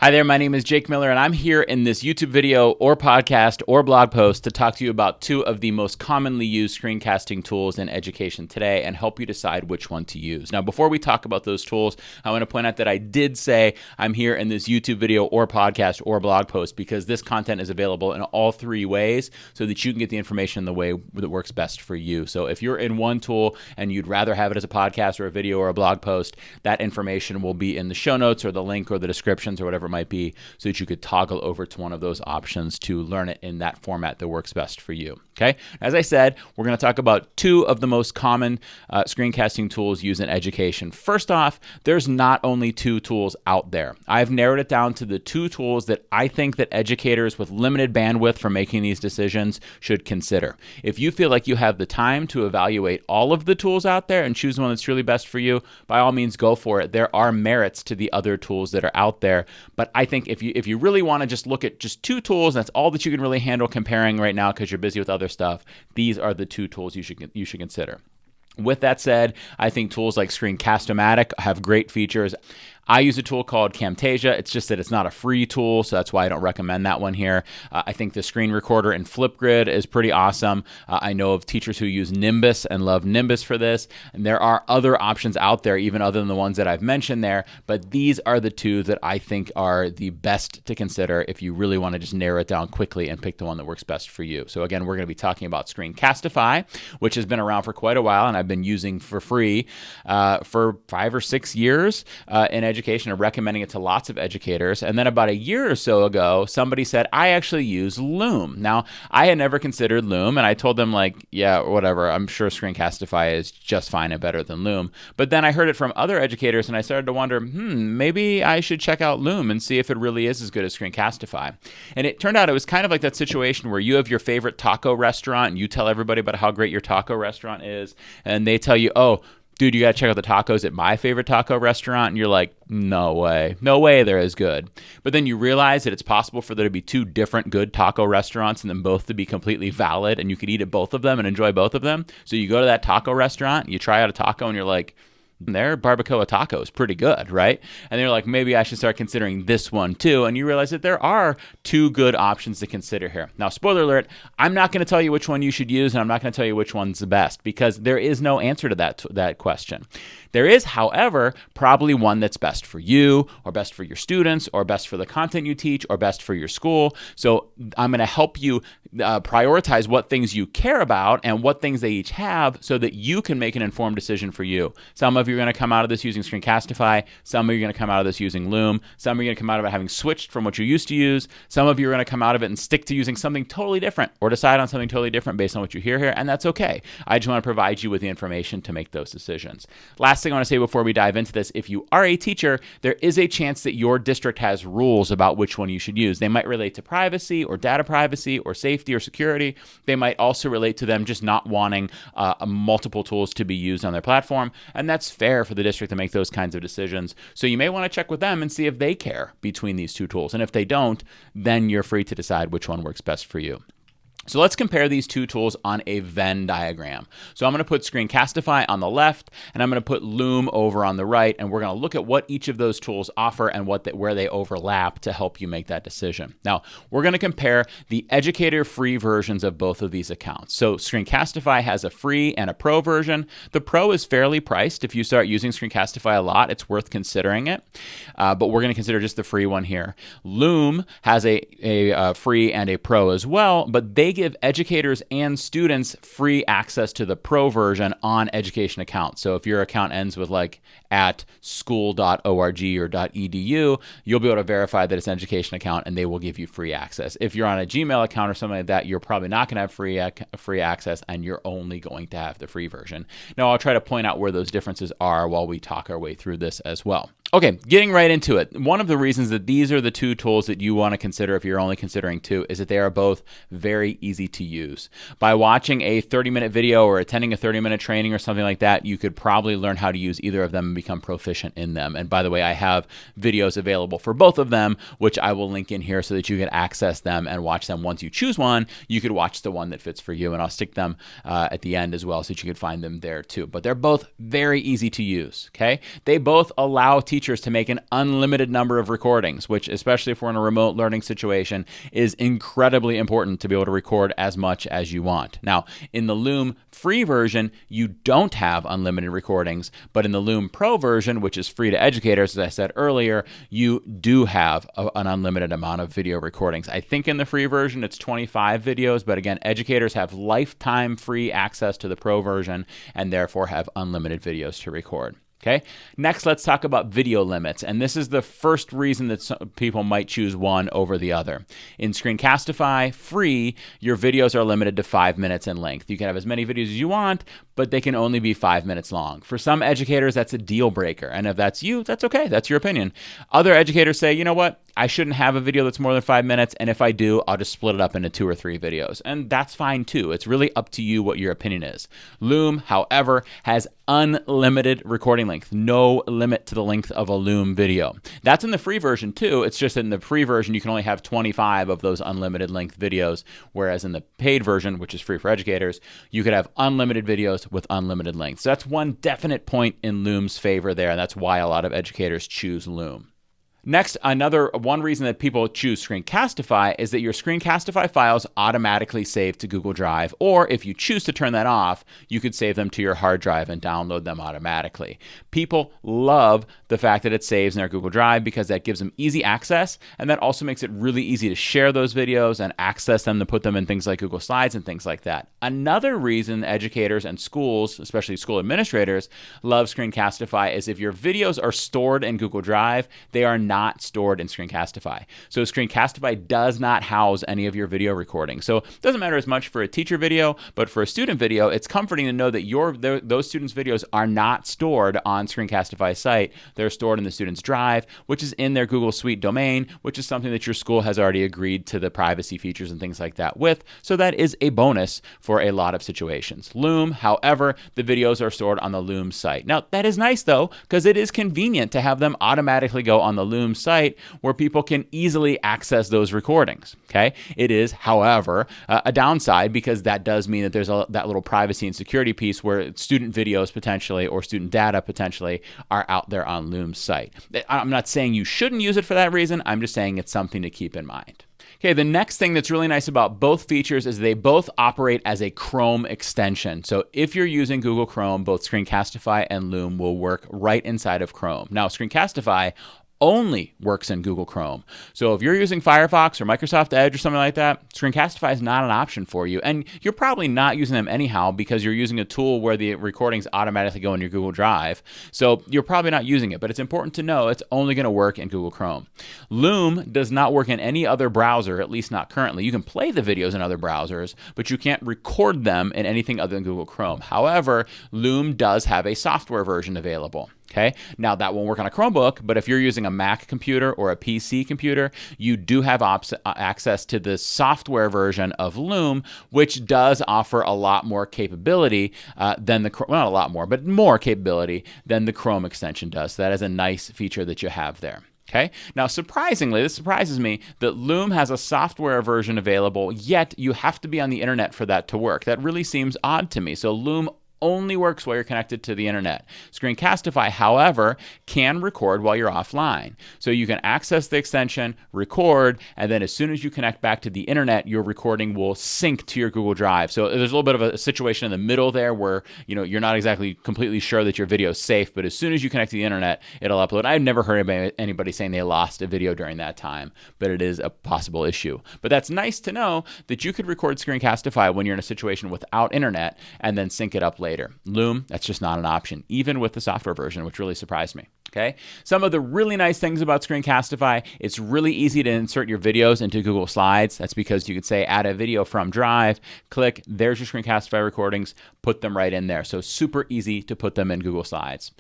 Hi there, my name is Jake Miller, and I'm here in this YouTube video or podcast or blog post to talk to you about two of the most commonly used screencasting tools in education today and help you decide which one to use. Now, before we talk about those tools, I want to point out that I did say I'm here in this YouTube video or podcast or blog post because this content is available in all three ways so that you can get the information in the way that works best for you. So if you're in one tool and you'd rather have it as a podcast or a video or a blog post, that information will be in the show notes or the link or the descriptions or whatever it might be, so that you could toggle over to one of those options to learn it in that format that works best for you. Okay. As I said, we're going to talk about two of the most common screencasting tools used in education. First off, there's not only two tools out there. I've narrowed it down to the two tools that I think that educators with limited bandwidth for making these decisions should consider. If you feel like you have the time to evaluate all of the tools out there and choose one that's really best for you, by all means, go for it. There are merits to the other tools that are out there, but I think if you really want to just look at just two tools, that's all that you can really handle comparing right now because you're busy with other stuff, these are the two tools you should consider. With that said, I think tools like Screencastify have great features. I use a tool called Camtasia. It's just that it's not a free tool, so that's why I don't recommend that one here. I think the screen recorder in Flipgrid is pretty awesome. I know of teachers who use Nimbus and love Nimbus for this, and there are other options out there, even other than the ones that I've mentioned there, but these are the two that I think are the best to consider if you really want to just narrow it down quickly and pick the one that works best for you. So again, we're going to be talking about Screencastify, which has been around for quite a while, and I've been using for free for 5 or 6 years in education and recommending it to lots of educators. And then about a year or so ago, somebody said, I actually use Loom. Now, I had never considered Loom, and I told them, like, yeah, whatever, I'm sure Screencastify is just fine and better than Loom. But then I heard it from other educators, and I started to wonder, maybe I should check out Loom and see if it really is as good as Screencastify. And it turned out it was kind of like that situation where you have your favorite taco restaurant, and you tell everybody about how great your taco restaurant is, and they tell you, oh, dude, you got to check out the tacos at my favorite taco restaurant. And you're like, no way they're as good. But then you realize that it's possible for there to be two different good taco restaurants and them both to be completely valid. And you could eat at both of them and enjoy both of them. So you go to that taco restaurant, you try out a taco, and you're like, their barbacoa taco is pretty good, right? And they're like, maybe I should start considering this one too. And you realize that there are two good options to consider here. Now, spoiler alert, I'm not going to tell you which one you should use, and I'm not going to tell you which one's the best because there is no answer to that question. There is, however, probably one that's best for you or best for your students or best for the content you teach or best for your school. So I'm going to help you prioritize what things you care about and what things they each have so that you can make an informed decision for you. Some of you are going to come out of this using Screencastify. Some of you are going to come out of this using Loom. Some of you are going to come out of it having switched from what you used to use. Some of you are going to come out of it and stick to using something totally different or decide on something totally different based on what you hear here, and that's okay. I just want to provide you with the information to make those decisions. Last thing I want to say before we dive into this, if you are a teacher, there is a chance that your district has rules about which one you should use. They might relate to privacy or data privacy or safety or security. They might also relate to them just not wanting multiple tools to be used on their platform, and that's fair for the district to make those kinds of decisions. So you may want to check with them and see if they care between these two tools, and if they don't, then you're free to decide which one works best for you. So let's compare these two tools on a Venn diagram. So I'm going to put Screencastify on the left, and I'm going to put Loom over on the right, and we're going to look at what each of those tools offer and where they overlap to help you make that decision. Now, we're going to compare the educator free versions of both of these accounts. So Screencastify has a free and a pro version. The pro is fairly priced. If you start using Screencastify a lot, it's worth considering it, but we're going to consider just the free one here. Loom has a free and a pro as well, but they give educators and students free access to the pro version on education accounts. So if your account ends with like at school.org or .edu, you'll be able to verify that it's an education account and they will give you free access. If you're on a Gmail account or something like that, you're probably not going to have free access and you're only going to have the free version. Now, I'll try to point out where those differences are while we talk our way through this as well. Okay, getting right into it. One of the reasons that these are the two tools that you want to consider if you're only considering two is that they are both very easy to use. By watching a 30-minute video or attending a 30-minute training or something like that, you could probably learn how to use either of them and become proficient in them. And by the way, I have videos available for both of them, which I will link in here so that you can access them and watch them. Once you choose one, you could watch the one that fits for you, and I'll stick them at the end as well so that you could find them there too. But they're both very easy to use, okay? They both allow teachers to make an unlimited number of recordings, which, especially if we're in a remote learning situation, is incredibly important to be able to record as much as you want. Now, in the Loom free version, you don't have unlimited recordings, but in the Loom Pro version, which is free to educators, as I said earlier, you do have an unlimited amount of video recordings. I think in the free version, it's 25 videos, but again, educators have lifetime free access to the Pro version and therefore have unlimited videos to record. Okay. Next, let's talk about video limits. And this is the first reason that some people might choose one over the other. In Screencastify free, your videos are limited to 5 minutes in length. You can have as many videos as you want, but they can only be 5 minutes long. For some educators, that's a deal breaker. And if that's you, that's okay. That's your opinion. Other educators say, you know what? I shouldn't have a video that's more than 5 minutes. And if I do, I'll just split it up into 2 or 3 videos. And that's fine too. It's really up to you what your opinion is. Loom, however, has unlimited recording length, no limit to the length of a Loom video. That's in the free version too. It's just that in the free version, you can only have 25 of those unlimited length videos, whereas in the paid version, which is free for educators, you could have unlimited videos with unlimited length. So that's one definite point in Loom's favor there, and that's why a lot of educators choose Loom. Next, one reason that people choose Screencastify is that your Screencastify files automatically save to Google Drive, or if you choose to turn that off, you could save them to your hard drive and download them automatically. People love the fact that it saves in their Google Drive because that gives them easy access, and that also makes it really easy to share those videos and access them to put them in things like Google Slides and things like that. Another reason educators and schools, especially school administrators, love Screencastify is if your videos are stored in Google Drive, they are not stored in Screencastify. So Screencastify does not house any of your video recordings. So it doesn't matter as much for a teacher video, but for a student video, it's comforting to know that those students' videos are not stored on Screencastify's site. They're stored in the student's drive, which is in their Google Suite domain, which is something that your school has already agreed to the privacy features and things like that with. So that is a bonus for a lot of situations. Loom, however, the videos are stored on the Loom site. Now, that is nice though, because it is convenient to have them automatically go on the Loom site where people can easily access those recordings. Okay. It is, however, a downside because that does mean that there's that little privacy and security piece where student videos potentially or student data potentially are out there on Loom's site. I'm not saying you shouldn't use it for that reason. I'm just saying it's something to keep in mind. Okay, the next thing that's really nice about both features is they both operate as a Chrome extension. So if you're using Google Chrome, both Screencastify and Loom will work right inside of Chrome. Now, Screencastify only works in Google Chrome. So if you're using Firefox or Microsoft Edge or something like that, Screencastify is not an option for you. And you're probably not using them anyhow because you're using a tool where the recordings automatically go in your Google Drive. So you're probably not using it, but it's important to know it's only going to work in Google Chrome. Loom does not work in any other browser, at least not currently. You can play the videos in other browsers, but you can't record them in anything other than Google Chrome. However, Loom does have a software version available. Okay, now that won't work on a Chromebook, but if you're using a Mac computer or a PC computer, you do have access to the software version of Loom, which does offer a lot more capability than not a lot more, but more capability than the Chrome extension does. So that is a nice feature that you have there. Okay. Now, surprisingly, this surprises me that Loom has a software version available, yet you have to be on the internet for that to work. That really seems odd to me. So Loom only works while you're connected to the internet. Screencastify, however, can record while you're offline. So you can access the extension, record, and then as soon as you connect back to the internet, your recording will sync to your Google Drive. So there's a little bit of a situation in the middle there where you're not exactly completely sure that your video is safe, but as soon as you connect to the internet, it'll upload. I've never heard of anybody saying they lost a video during that time, but it is a possible issue. But that's nice to know that you could record Screencastify when you're in a situation without internet and then sync it up later. Loom, that's just not an option, even with the software version, which really surprised me. Okay. Some of the really nice things about Screencastify, it's really easy to insert your videos into Google Slides. That's because you could say add a video from Drive, click, there's your Screencastify recordings, put them right in there. So super easy to put them in Google Slides.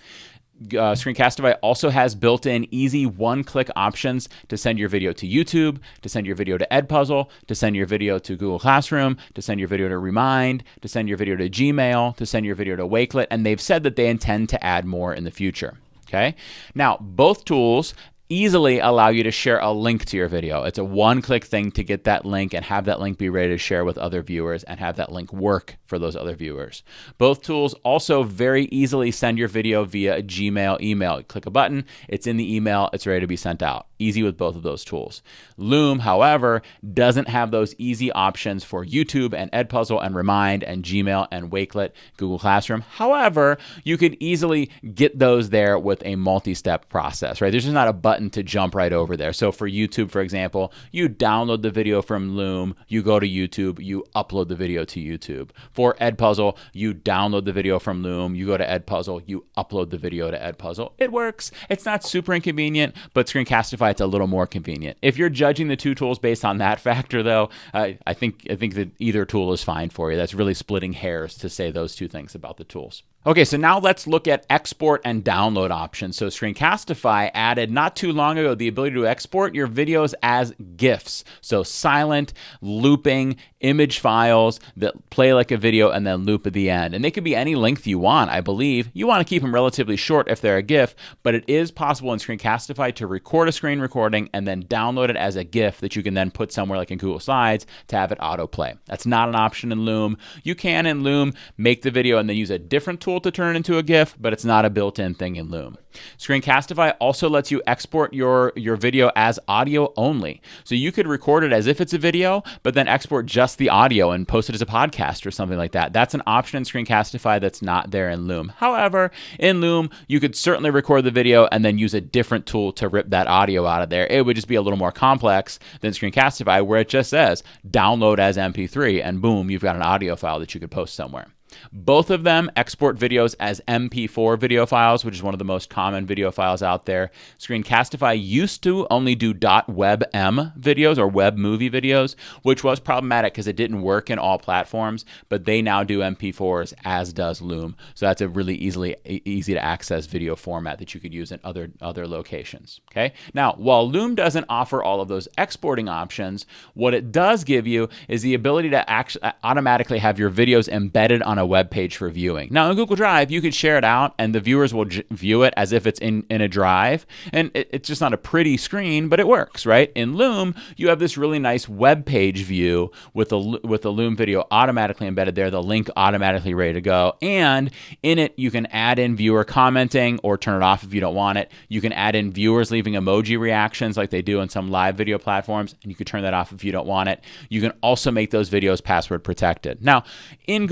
Screencastify also has built-in easy one-click options to send your video to YouTube, to send your video to Edpuzzle, to send your video to Google Classroom, to send your video to Remind, to send your video to Gmail, to send your video to Wakelet, and they've said that they intend to add more in the future. Okay? Now, both tools easily allow you to share a link to your video. It's a one-click thing to get that link and have that link be ready to share with other viewers and have that link work for those other viewers. Both tools also very easily send your video via a Gmail email. You click a button, it's in the email, it's ready to be sent out. Easy with both of those tools. Loom, however, doesn't have those easy options for YouTube and Edpuzzle and Remind and Gmail and Wakelet, Google Classroom. However, you could easily get those there with a multi-step process, right? There's just not a button to jump right over there. So for YouTube, for example, you download the video from Loom, you go to YouTube, you upload the video to YouTube. For Edpuzzle, you download the video from Loom, you go to Edpuzzle, you upload the video to Edpuzzle. It works. It's not super inconvenient, but Screencastify, it's a little more convenient. If you're judging the two tools based on that factor, though, I think that either tool is fine for you. That's really splitting hairs to say those two things about the tools. Okay, so now let's look at export and download options. So Screencastify added not too long ago the ability to export your videos as GIFs. So silent, looping image files that play like a video and then loop at the end. And they could be any length you want, I believe. You want to keep them relatively short if they're a GIF, but it is possible in Screencastify to record a screen recording and then download it as a GIF that you can then put somewhere like in Google Slides to have it autoplay. That's not an option in Loom. You can in Loom make the video and then use a different tool to turn it into a GIF, but it's not a built-in thing in Loom. Screencastify also lets you export your video as audio only. So you could record it as if it's a video, but then export just the audio and post it as a podcast or something like that. That's an option in Screencastify that's not there in Loom. However, in Loom, you could certainly record the video and then use a different tool to rip that audio out of there. It would just be a little more complex than Screencastify, where it just says download as MP3 and boom, you've got an audio file that you could post somewhere. Both of them export videos as MP4 video files, which is one of the most common video files out there. Screencastify used to only do .webm videos or web movie videos, which was problematic because it didn't work in all platforms, but they now do MP4s, as does Loom. So that's a really easy to access video format that you could use in other locations. Okay. Now, while Loom doesn't offer all of those exporting options, what it does give you is the ability to automatically have your videos embedded on a web page for viewing. Now in Google Drive, you could share it out and the viewers will view it as if it's in a drive, and it's just not a pretty screen, but it works, right? In Loom, you have this really nice web page view with the Loom video automatically embedded there, the link automatically ready to go, and in it you can add in viewer commenting or turn it off if you don't want it. You can add in viewers leaving emoji reactions like they do on some live video platforms, and you can turn that off if you don't want it. You can also make those videos password protected. Now, in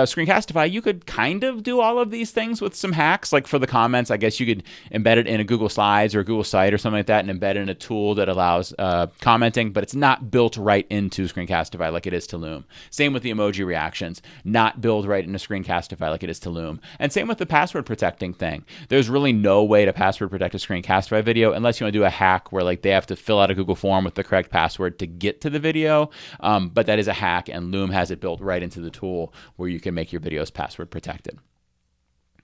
Screencastify, you could kind of do all of these things with some hacks. Like for the comments, I guess you could embed it in a Google Slides or a Google Site or something like that and embed it in a tool that allows commenting, but it's not built right into Screencastify like it is to Loom. Same with the emoji reactions, not built right into Screencastify like it is to Loom. And same with the password protecting thing. There's really no way to password protect a Screencastify video unless you want to do a hack where like they have to fill out a Google form with the correct password to get to the video. But that is a hack, and Loom has it built right into the tool where you can make your videos password protected.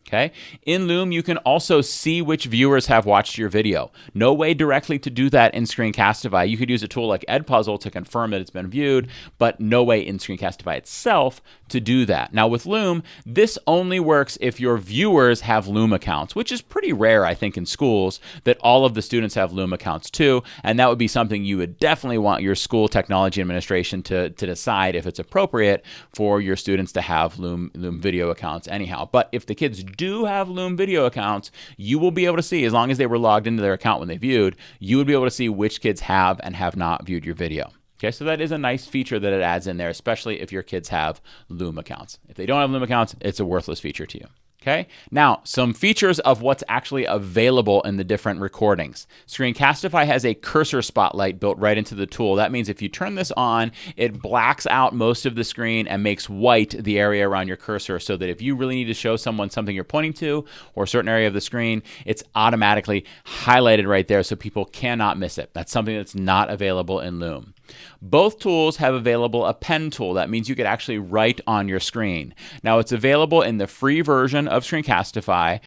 Okay. In Loom, you can also see which viewers have watched your video. No way directly to do that in Screencastify. You could use a tool like Edpuzzle to confirm that it's been viewed, but no way in Screencastify itself to do that. Now with Loom, this only works if your viewers have Loom accounts, which is pretty rare, I think, in schools that all of the students have Loom accounts too. And that would be something you would definitely want your school technology administration to decide if it's appropriate for your students to have Loom video accounts anyhow. But if the kids do have Loom video accounts, you will be able to see, as long as they were logged into their account when they viewed, you would be able to see which kids have and have not viewed your video. Okay, so that is a nice feature that it adds in there, especially if your kids have Loom accounts. If they don't have Loom accounts, it's a worthless feature to you. Okay, now some features of what's actually available in the different recordings. Screencastify has a cursor spotlight built right into the tool. That means if you turn this on, it blacks out most of the screen and makes white the area around your cursor, so that if you really need to show someone something you're pointing to or a certain area of the screen, it's automatically highlighted right there so people cannot miss it. That's something that's not available in Loom. Both tools have available a pen tool. That means you could actually write on your screen. Now, it's available in the free version of Screencastify.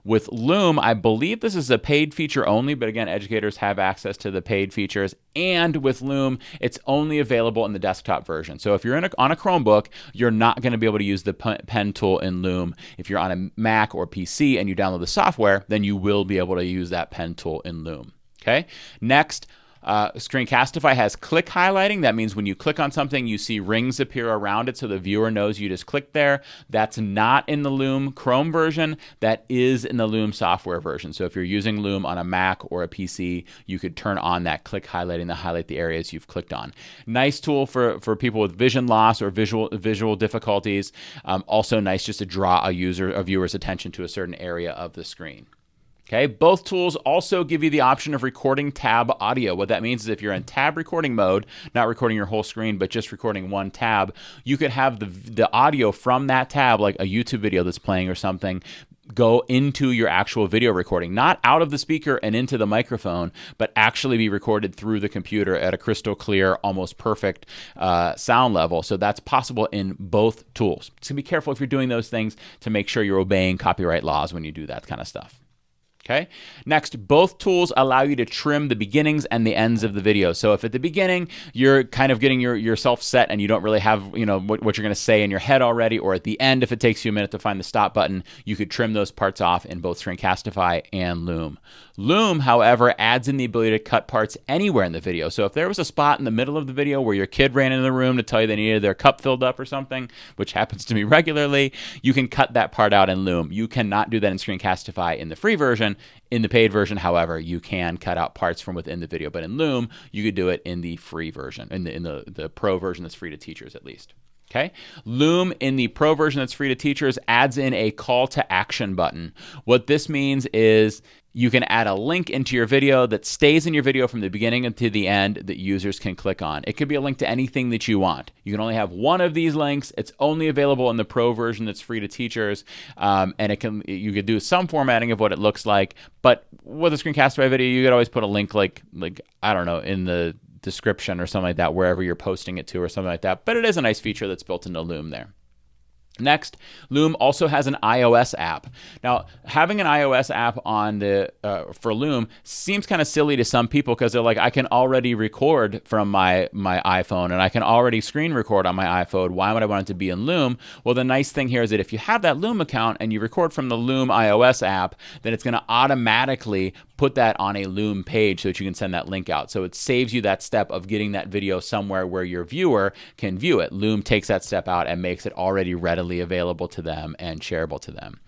With Loom, I believe this is a paid feature only, but again, educators have access to the paid features. And with Loom, it's only available in the desktop version. So if you're on a Chromebook, you're not going to be able to use the pen tool in Loom. If you're on a Mac or PC and you download the software, then you will be able to use that pen tool in Loom. Okay. Next, Screencastify has click highlighting. That means when you click on something, you see rings appear around it so the viewer knows you just clicked there. That's not in the Loom Chrome version. That is in the Loom software version. So if you're using Loom on a Mac or a PC, you could turn on that click highlighting to highlight the areas you've clicked on. Nice tool for people with vision loss or visual difficulties. Also nice just to draw a viewer's attention to a certain area of the screen. Okay, both tools also give you the option of recording tab audio. What that means is if you're in tab recording mode, not recording your whole screen, but just recording one tab, you could have the audio from that tab, like a YouTube video that's playing or something, go into your actual video recording, not out of the speaker and into the microphone, but actually be recorded through the computer at a crystal clear, almost perfect sound level. So that's possible in both tools. So be careful if you're doing those things to make sure you're obeying copyright laws when you do that kind of stuff. Okay. Next, both tools allow you to trim the beginnings and the ends of the video. So if at the beginning you're kind of getting yourself set and you don't really have what you're going to say in your head already, or at the end if it takes you a minute to find the stop button, you could trim those parts off in both Screencastify and Loom. Loom, however, adds in the ability to cut parts anywhere in the video. So if there was a spot in the middle of the video where your kid ran into the room to tell you they needed their cup filled up or something, which happens to me regularly, you can cut that part out in Loom. You cannot do that in Screencastify in the free version. In the paid version, however, you can cut out parts from within the video. But in Loom, you could do it in the free version, in the pro version that's free to teachers at least. Okay. Loom in the pro version that's free to teachers adds in a call to action button. What this means is you can add a link into your video that stays in your video from the beginning to the end that users can click on. It could be a link to anything that you want. You can only have one of these links. It's only available in the pro version that's free to teachers, and you could do some formatting of what it looks like. But with a Screencastify video, you could always put a link like I don't know, in the description or something like that, wherever you're posting it to or something like that. But it is a nice feature that's built into Loom there. Next, Loom also has an iOS app. Now, having an iOS app on for Loom seems kind of silly to some people because they're like, I can already record from my iPhone and I can already screen record on my iPhone. Why would I want it to be in Loom? Well, the nice thing here is that if you have that Loom account and you record from the Loom iOS app, then it's going to automatically put that on a Loom page so that you can send that link out. So it saves you that step of getting that video somewhere where your viewer can view it. Loom takes that step out and makes it already readily available to them and shareable to them.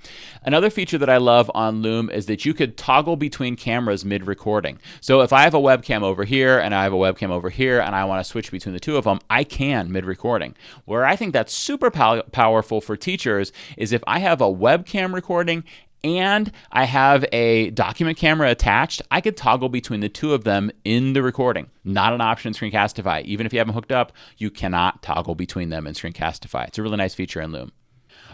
Another feature that I love on Loom is that you could toggle between cameras mid-recording. So if I have a webcam over here and I have a webcam over here and I want to switch between the two of them, I can mid-recording. Where I think that's super powerful for teachers is if I have a webcam recording and I have a document camera attached, I could toggle between the two of them in the recording. Not an option in Screencastify. Even if you have them hooked up, you cannot toggle between them in Screencastify. It's a really nice feature in Loom.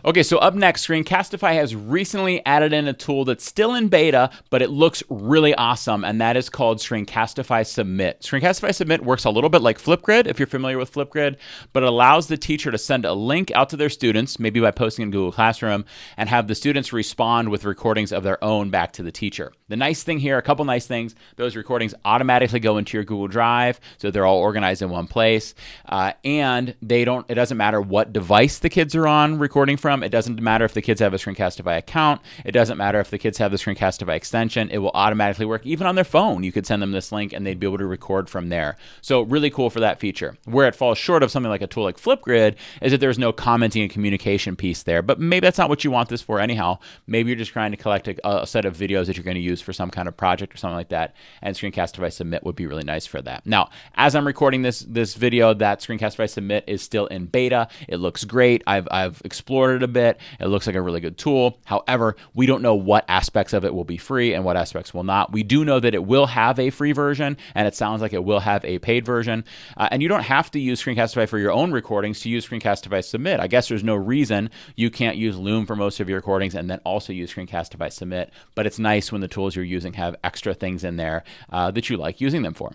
Okay, so up next, Screencastify has recently added in a tool that's still in beta, but it looks really awesome, and that is called Screencastify Submit. Screencastify Submit works a little bit like Flipgrid, if you're familiar with Flipgrid, but it allows the teacher to send a link out to their students, maybe by posting in Google Classroom, and have the students respond with recordings of their own back to the teacher. The nice thing here, a couple nice things, those recordings automatically go into your Google Drive, so they're all organized in one place, and it doesn't matter what device the kids are on recording from. It doesn't matter if the kids have a Screencastify account. It doesn't matter if the kids have the Screencastify extension. It will automatically work. Even on their phone, you could send them this link and they'd be able to record from there. So really cool for that feature. Where it falls short of something like a tool like Flipgrid is that there's no commenting and communication piece there. But maybe that's not what you want this for anyhow. Maybe you're just trying to collect a set of videos that you're going to use for some kind of project or something like that. And Screencastify Submit would be really nice for that. Now, as I'm recording this video, that Screencastify Submit is still in beta. It looks great. I've explored it a bit. It looks like a really good tool. However, we don't know what aspects of it will be free and what aspects will not. We do know that it will have a free version, and it sounds like it will have a paid version. And you don't have to use Screencastify for your own recordings to use Screencastify Submit. I guess there's no reason you can't use Loom for most of your recordings and then also use Screencastify Submit. But it's nice when the tools you're using have extra things in there that you like using them for.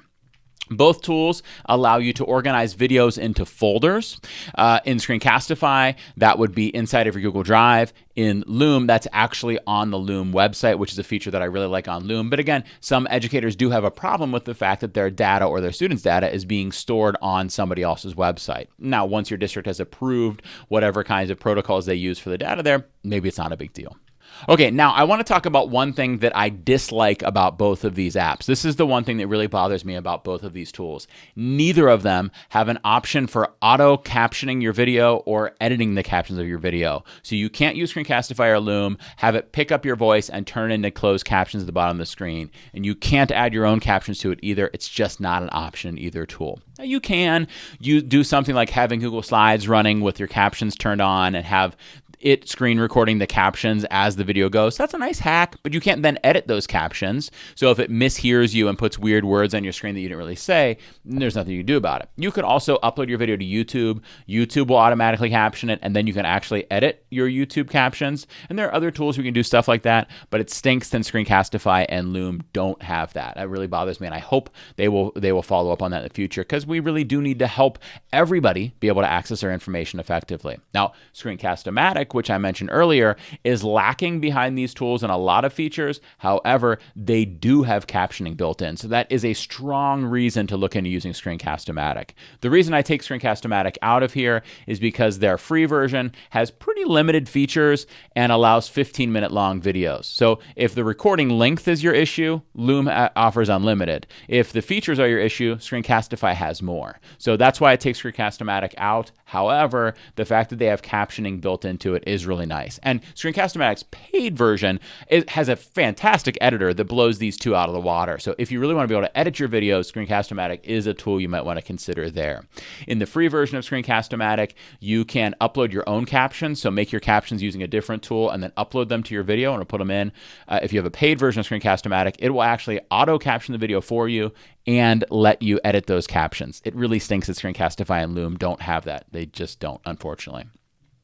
Both tools allow you to organize videos into folders. In Screencastify, that would be inside of your Google Drive. In Loom, that's actually on the Loom website, which is a feature that I really like on Loom. But again, some educators do have a problem with the fact that their data or their students' data is being stored on somebody else's website. Now, once your district has approved whatever kinds of protocols they use for the data there, maybe it's not a big deal. Okay, now I want to talk about one thing that I dislike about both of these apps. This is the one thing that really bothers me about both of these tools. Neither of them have an option for auto captioning your video or editing the captions of your video. So you can't use Screencastify or Loom, have it pick up your voice and turn into closed captions at the bottom of the screen. And you can't add your own captions to it either. It's just not an option in either tool. Now you can do something like having Google Slides running with your captions turned on and have it screen recording the captions as the video goes. That's a nice hack, but you can't then edit those captions. So if it mishears you and puts weird words on your screen that you didn't really say, there's nothing you can do about it. You could also upload your video to YouTube. YouTube will automatically caption it, and then you can actually edit your YouTube captions. And there are other tools you can do stuff like that, but it stinks that Screencastify and Loom don't have that. That really bothers me, and I hope they will follow up on that in the future, because we really do need to help everybody be able to access our information effectively. Now, Screencast-O-Matic, which I mentioned earlier, is lacking behind these tools in a lot of features. However, they do have captioning built in. So that is a strong reason to look into using Screencast-O-Matic. The reason I take Screencast-O-Matic out of here is because their free version has pretty limited features and allows 15-minute long videos. So if the recording length is your issue, Loom offers unlimited. If the features are your issue, Screencastify has more. So that's why I take Screencast-O-Matic out. However, the fact that they have captioning built into it is really nice. And Screencast-O-Matic's paid version has a fantastic editor that blows these two out of the water. So if you really want to be able to edit your videos, Screencast-O-Matic is a tool you might want to consider there. In the free version of Screencast-O-Matic, you can upload your own captions. So make your captions using a different tool and then upload them to your video and put them in. If you have a paid version of Screencast-O-Matic, it will actually auto caption the video for you and let you edit those captions. It really stinks that Screencastify and Loom don't have that. They just don't, unfortunately.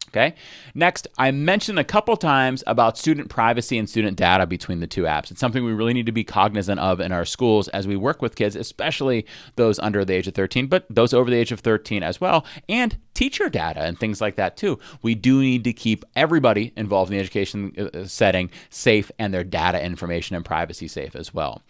Okay. Next, I mentioned a couple times about student privacy and student data between the two apps. It's something we really need to be cognizant of in our schools as we work with kids, especially those under the age of 13, but those over the age of 13 as well, and teacher data and things like that too. We do need to keep everybody involved in the education setting safe and their data information and privacy safe as well.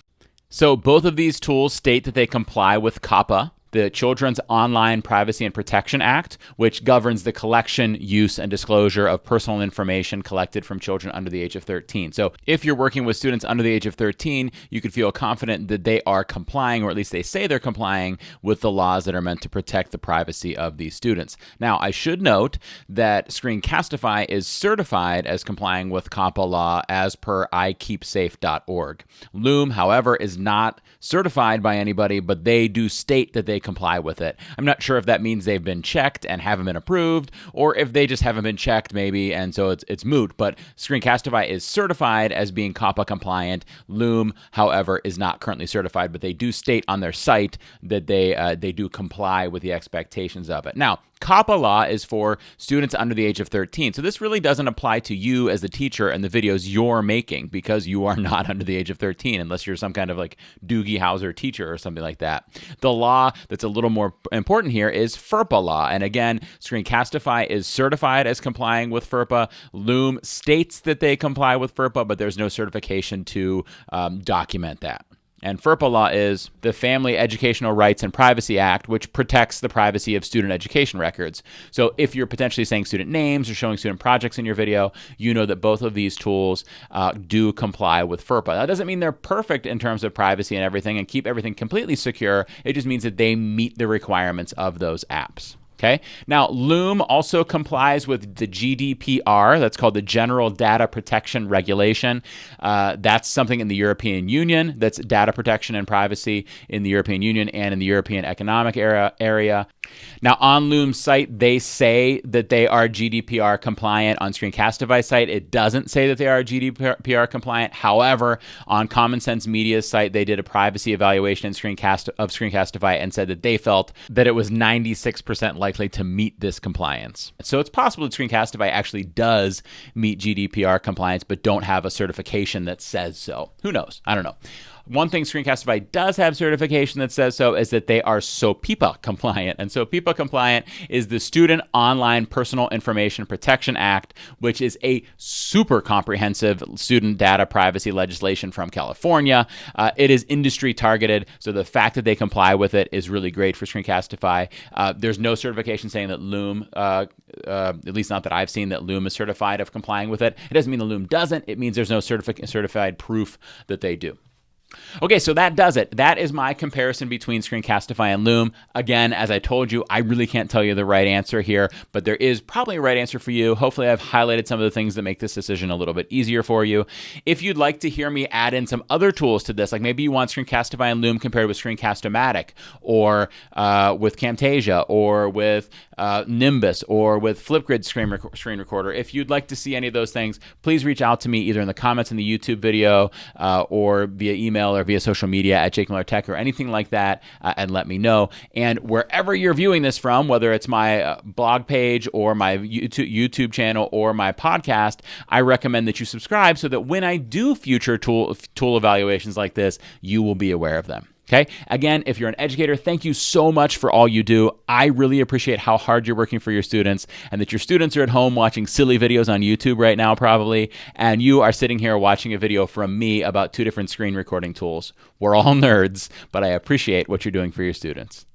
So both of these tools state that they comply with COPPA, the Children's Online Privacy and Protection Act, which governs the collection, use, and disclosure of personal information collected from children under the age of 13. So if you're working with students under the age of 13, you could feel confident that they are complying, or at least they say they're complying, with the laws that are meant to protect the privacy of these students. Now, I should note that Screencastify is certified as complying with COPPA law as per iKeepSafe.org. Loom, however, is not certified by anybody, but they do state that they comply with it. I'm not sure if that means they've been checked and haven't been approved, or if they just haven't been checked maybe, and so it's moot. But Screencastify is certified as being COPPA compliant. Loom, however, is not currently certified, but they do state on their site that they do comply with the expectations of it. Now, COPPA law is for students under the age of 13. So this really doesn't apply to you as the teacher and the videos you're making, because you are not under the age of 13 unless you're some kind of like Doogie Howser teacher or something like that. The law that's a little more important here is FERPA law. And again, Screencastify is certified as complying with FERPA. Loom states that they comply with FERPA, but there's no certification to document that. And FERPA law is the Family Educational Rights and Privacy Act, which protects the privacy of student education records. So if you're potentially saying student names or showing student projects in your video, you know that both of these tools do comply with FERPA. That doesn't mean they're perfect in terms of privacy and everything and keep everything completely secure. It just means that they meet the requirements of those apps. Okay. Now, Loom also complies with the GDPR. That's called the General Data Protection Regulation. That's something in the European Union. That's data protection and privacy in the European Union and in the European Economic Area. Now, on Loom's site, they say that they are GDPR compliant. On Screencastify's site, it doesn't say that they are GDPR compliant. However, on Common Sense Media's site, they did a privacy evaluation of Screencastify and said that they felt that it was 96% likely to meet this compliance. So it's possible that Screencastify actually does meet GDPR compliance, but don't have a certification that says so. Who knows? I don't know. One thing Screencastify does have certification that says so is that they are SOPIPA compliant. And SOPIPA compliant is the Student Online Personal Information Protection Act, which is a super comprehensive student data privacy legislation from California. It is industry targeted, so the fact that they comply with it is really great for Screencastify. There's no certification saying that Loom, at least not that I've seen, that Loom is certified of complying with it. It doesn't mean the Loom doesn't. It means there's no certified proof that they do. Okay, so that does it. That is my comparison between Screencastify and Loom. Again, as I told you, I really can't tell you the right answer here, but there is probably a right answer for you. Hopefully, I've highlighted some of the things that make this decision a little bit easier for you. If you'd like to hear me add in some other tools to this, like maybe you want Screencastify and Loom compared with Screencast-O-Matic, or with Camtasia, or with Nimbus, or with Flipgrid screen recorder, if you'd like to see any of those things, please reach out to me either in the comments in the YouTube video or via email or via social media at Jake Miller Tech or anything like that, and let me know. And wherever you're viewing this from, whether it's my blog page or my YouTube channel or my podcast, I recommend that you subscribe so that when I do future tool evaluations like this, you will be aware of them. Okay. Again, if you're an educator, thank you so much for all you do. I really appreciate how hard you're working for your students, and that your students are at home watching silly videos on YouTube right now, probably, and you are sitting here watching a video from me about 2 different screen recording tools. We're all nerds, but I appreciate what you're doing for your students.